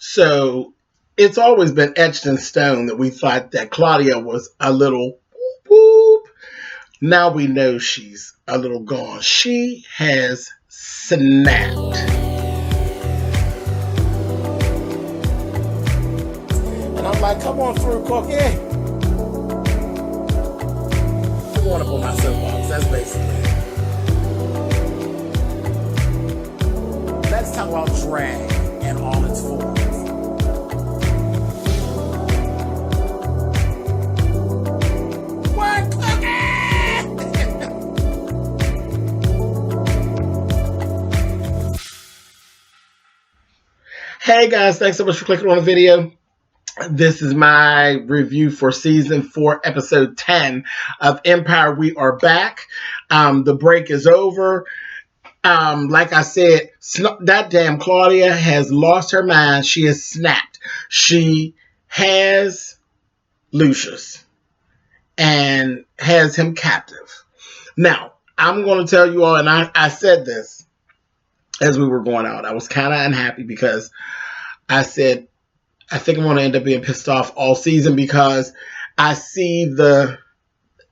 So it's always been etched in stone that we thought that Claudia was a little whoop, whoop. Now we know she's a little gone. She has snapped. And I'm like, come on through, Cookie. I'm going up on my soapbox. That's basically it. Let's talk about drag and all its forms. What, Hey guys, thanks so much for clicking on the video. This is my review for season 4, episode 10 of Empire. We are back. The break is over. Like I said, that damn Claudia has lost her mind. She has snapped. She has Lucius and has him captive. Now, I'm going to tell you all, and I said this as we were going out. I was kind of unhappy because I said, I think I'm going to end up being pissed off all season because I see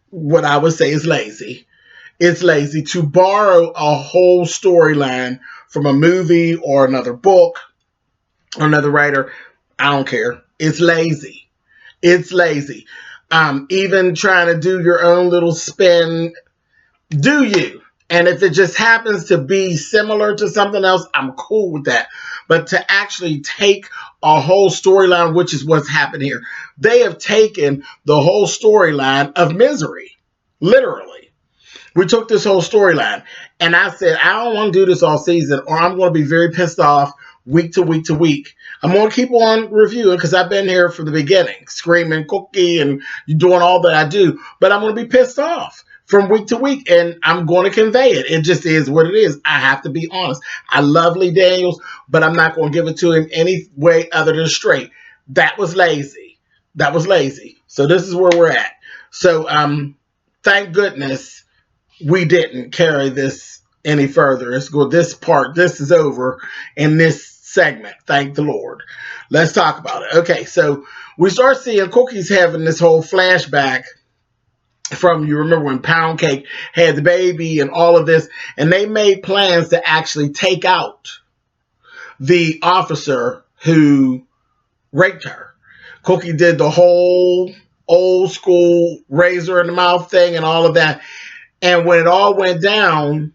what I would say is lazy. It's lazy to borrow a whole storyline from a movie or another book or another writer. I don't care. It's lazy. It's lazy. Even trying to do your own little spin, do you? And if it just happens to be similar to something else, I'm cool with that. But to actually take a whole storyline, which is what's happened here, they have taken the whole storyline of Misery, literally. We took this whole storyline, and I said, I don't want to do this all season, or I'm going to be very pissed off week to week to week. I'm going to keep on reviewing because I've been here from the beginning, screaming Cookie and doing all that I do, but I'm going to be pissed off from week to week, and I'm going to convey it. It just is what it is. I have to be honest. I love Lee Daniels, but I'm not going to give it to him any way other than straight. That was lazy. That was lazy. So this is where we're at. So thank goodness we didn't carry this any further. Let's go this part. This is over in this segment. Thank the Lord. Let's talk about it. Okay, so we start seeing Cookie's having this whole flashback from, you remember when Pound Cake had the baby and all of this, and they made plans to actually take out the officer who raped her. Cookie did the whole old school razor in the mouth thing and all of that. And when it all went down,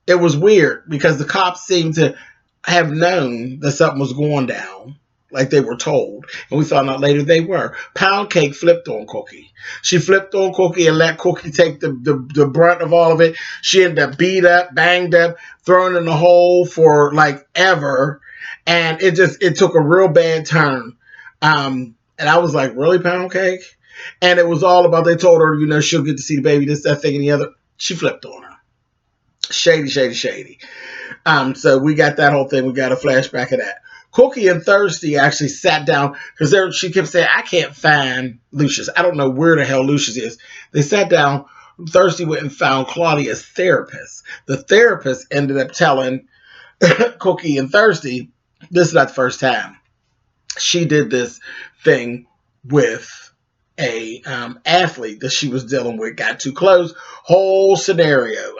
it was weird because the cops seemed to have known that something was going down, like they were told. And we found out later they were. Pound Cake flipped on Cookie. She flipped on Cookie and let Cookie take the brunt of all of it. She ended up beat up, banged up, thrown in the hole for like ever. And it took a real bad turn. And I was like, really, Pound Cake? And it was all about, they told her, you know, she'll get to see the baby, this, that, thing, and the other. She flipped on her. Shady, shady, shady. So we got that whole thing. We got a flashback of that. Cookie and Thirsty actually sat down because she kept saying, I can't find Lucius. I don't know where the hell Lucius is. They sat down. Thirsty went and found Claudia's therapist. The therapist ended up telling Cookie and Thirsty, this is not the first time she did this thing with a athlete that she was dealing with. Got too close. Whole scenario.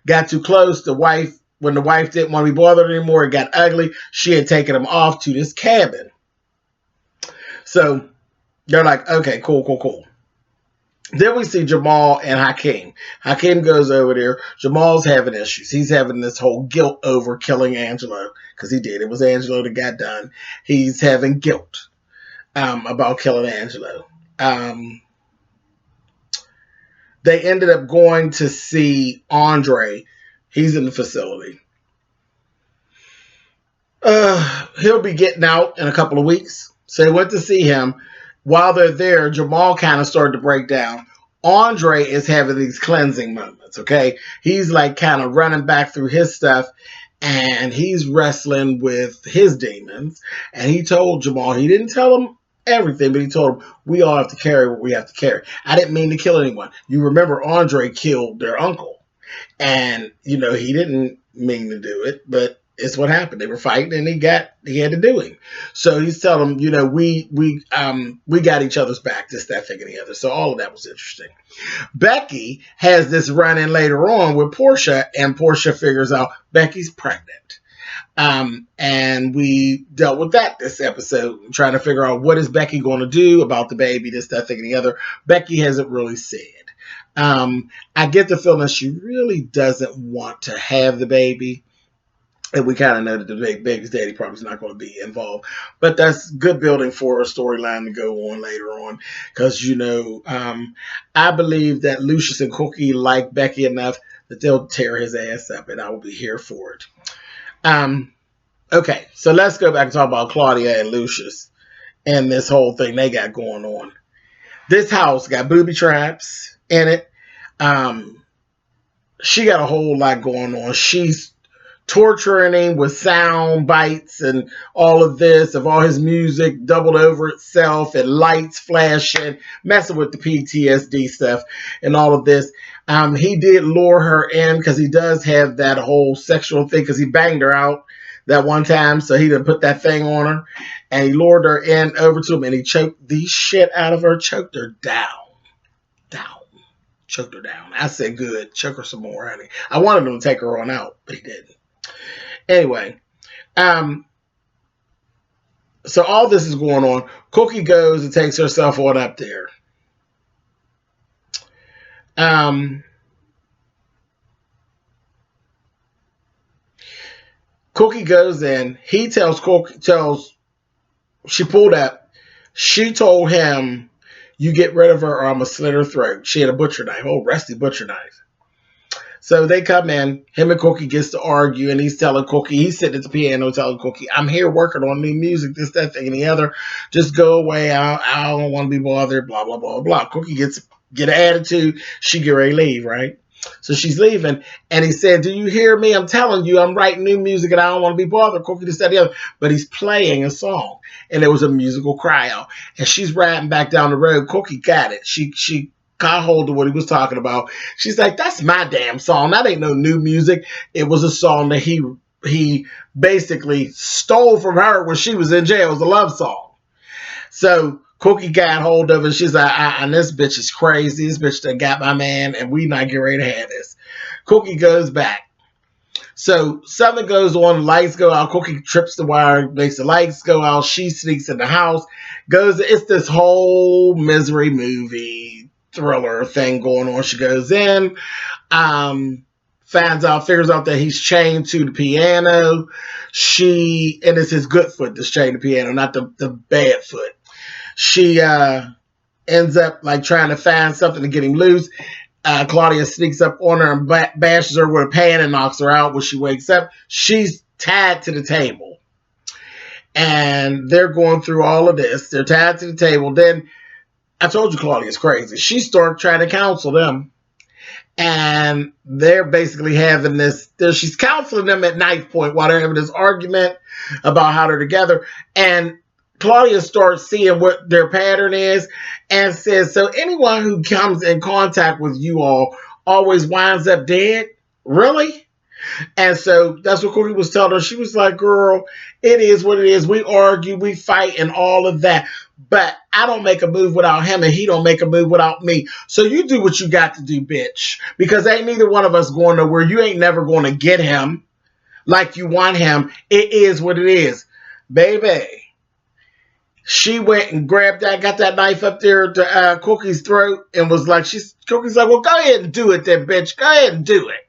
Got too close. When the wife didn't want to be bothered anymore, it got ugly. She had taken him off to this cabin. So they're like, okay, cool. Then we see Jamal and Hakeem. Hakeem goes over there. Jamal's having issues. He's having this whole guilt over killing Angelo because he did. It was Angelo that got done. He's having guilt about killing Angelo. They ended up going to see Andre. He's in the facility. He'll be getting out in a couple of weeks. So they went to see him. While they're there, Jamal kind of started to break down. Andre is having these cleansing moments, okay? He's like kind of running back through his stuff, and he's wrestling with his demons. And he told Jamal, he didn't tell him everything, but he told him, we all have to carry what we have to carry. I didn't mean to kill anyone. You remember Andre killed their uncle. And, you know, he didn't mean to do it, but it's what happened. They were fighting, and he had to do him. So he's telling them, we got each other's back, this, that, thing, and the other. So all of that was interesting. Becky has this run-in later on with Portia, and Portia figures out Becky's pregnant. And we dealt with that this episode, trying to figure out what is Becky going to do about the baby, this, that, thing, and the other. Becky hasn't really said. I get the feeling she really doesn't want to have the baby. And we kind of know that the baby's daddy probably is not going to be involved. But that's good building for a storyline to go on later on. Because, I believe that Lucius and Cookie like Becky enough that they'll tear his ass up. And I will be here for it. Okay, so let's go back and talk about Claudia and Lucius and this whole thing they got going on. This house got booby traps in it. She got a whole lot going on. She's torturing him with sound bites and all of this, of all his music doubled over itself and lights flashing, messing with the PTSD stuff and all of this. He did lure her in because he does have that whole sexual thing, because he banged her out that one time, so he done put that thing on her, and he lured her in over to him, and he choked the shit out of her, choked her down. Choked her down. I said, good, choke her some more, honey. I wanted him to take her on out, but he didn't. Anyway, so all this is going on. Cookie goes and takes herself on up there. Cookie goes in. He tells she pulled up. She told him, you get rid of her or I'm going to slit her throat. She had a butcher knife, rusty butcher knife. So they come in, him and Cookie gets to argue, and he's telling Cookie, he's sitting at the piano telling Cookie, I'm here working on new music, this, that, thing, and the other. Just go away. I don't want to be bothered, blah, blah, blah, blah. Cookie get an attitude. She get ready to leave, right? So she's leaving, and he said, do you hear me? I'm telling you, I'm writing new music, and I don't want to be bothered. Cookie just said the other. But he's playing a song, and there was a musical cry out. And she's riding back down the road. Cookie got it. She got hold of what he was talking about. She's like, that's my damn song. That ain't no new music. It was a song that he basically stole from her when she was in jail. It was a love song. So Cookie got hold of it. She's like, and this bitch is crazy. This bitch done got my man, and we not getting ready to have this. Cookie goes back. So something goes on, the lights go out. Cookie trips the wire, makes the lights go out. She sneaks in the house. It's this whole misery movie thriller thing going on. She goes in, figures out that he's chained to the piano. And it's his good foot that's chained to the piano, not the bad foot. She ends up like trying to find something to get him loose. Claudia sneaks up on her and bashes her with a pan and knocks her out. When she wakes up, she's tied to the table. And they're going through all of this. They're tied to the table. Then, I told you Claudia's crazy. She started trying to counsel them. And they're basically having this. She's counseling them at knife point while they're having this argument about how they're together. And Claudia starts seeing what their pattern is and says, so anyone who comes in contact with you all always winds up dead? Really? And so that's what Cookie was telling her. She was like, girl, it is what it is. We argue, we fight, and all of that. But I don't make a move without him, and he don't make a move without me. So you do what you got to do, bitch. Because ain't neither one of us going nowhere. You ain't never going to get him like you want him. It is what it is. Baby. She went and got that knife up there to Cookie's throat and was like, Cookie's like, well, go ahead and do it then, bitch. Go ahead and do it.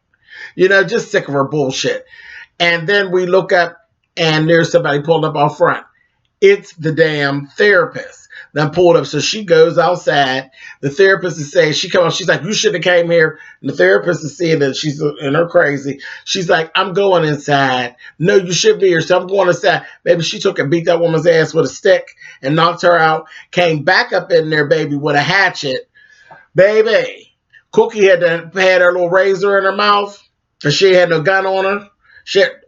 Just sick of her bullshit. And then we look up and there's somebody pulled up out front. It's the damn therapist. Then pulled up. So she goes outside. The therapist is saying, she comes, she's like, you shouldn't have came here. And the therapist is seeing that she's in her crazy. She's like, I'm going inside. No, you should be here. So I'm going inside. Maybe she took and beat that woman's ass with a stick and knocked her out. Came back up in there, baby, with a hatchet. Baby. Cookie had her little razor in her mouth. Because she had no gun on her.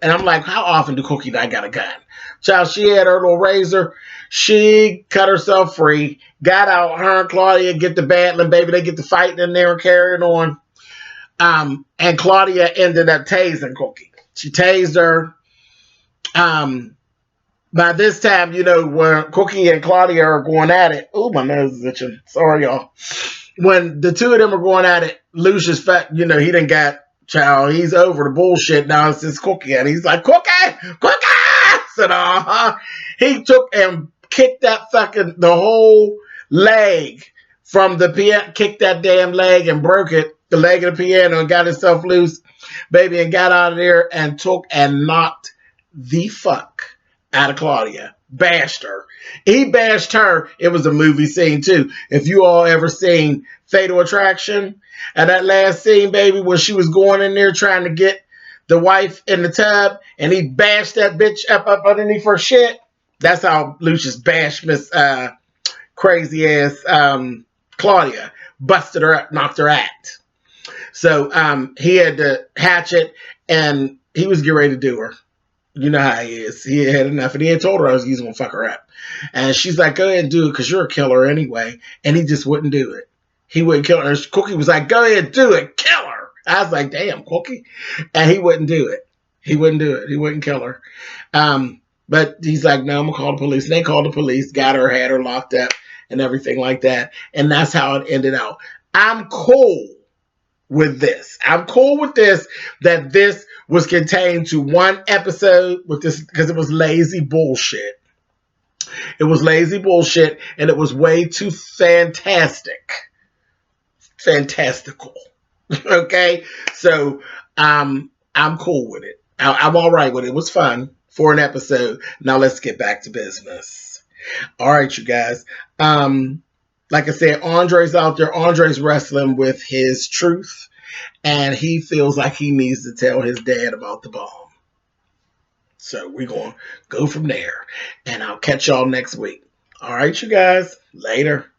And I'm like, how often do Cookie not got a gun? Child, she had her little razor. She cut herself free. Got out. Her and Claudia get the battling, baby. They get the fighting in there and carrying on. And Claudia ended up tasing Cookie. She tased her. By this time, you know, where Cookie and Claudia are going at it. Oh, my nose is itching. Sorry, y'all. When the two of them are going at it, Lucius fat, you know, he done got child. He's over the bullshit now. It's this Cookie, and he's like, Cookie, Cookie. Said, He took and kicked that the whole leg from the piano, kicked that damn leg and broke it, the leg of the piano, and got himself loose, baby, and got out of there and took and knocked the fuck out of Claudia. Bashed her. He bashed her. It was a movie scene too. If you all ever seen Fatal Attraction, and that last scene, baby, when she was going in there trying to get the wife in the tub, and he bashed that bitch up underneath her shit. That's how Lucius bashed Miss crazy ass Claudia. Busted her up, knocked her out. So he had the hatchet, and he was getting ready to do her. You know how he is. He had enough, and he had told her he was going to fuck her up. And she's like, go ahead and do it, because you're a killer anyway. And he just wouldn't do it. He wouldn't kill her. Cookie was like, go ahead and do it. Kill her. I was like, damn, Cookie. And he wouldn't do it. He wouldn't do it. He wouldn't kill her. But he's like, no, I'm going to call the police. And they called the police, got her, had her locked up, and everything like that. And that's how it ended out. I'm cool with this. I'm cool with this, that this was contained to one episode with this, because it was lazy bullshit. It was lazy bullshit, and it was way too fantastical. Okay? So, I'm cool with it. I'm all right with it. It was fun for an episode. Now let's get back to business. All right, you guys. Like I said, Andre's out there. Andre's wrestling with his truth, and he feels like he needs to tell his dad about the bomb. So we're going to go from there, and I'll catch y'all next week. All right, you guys. Later.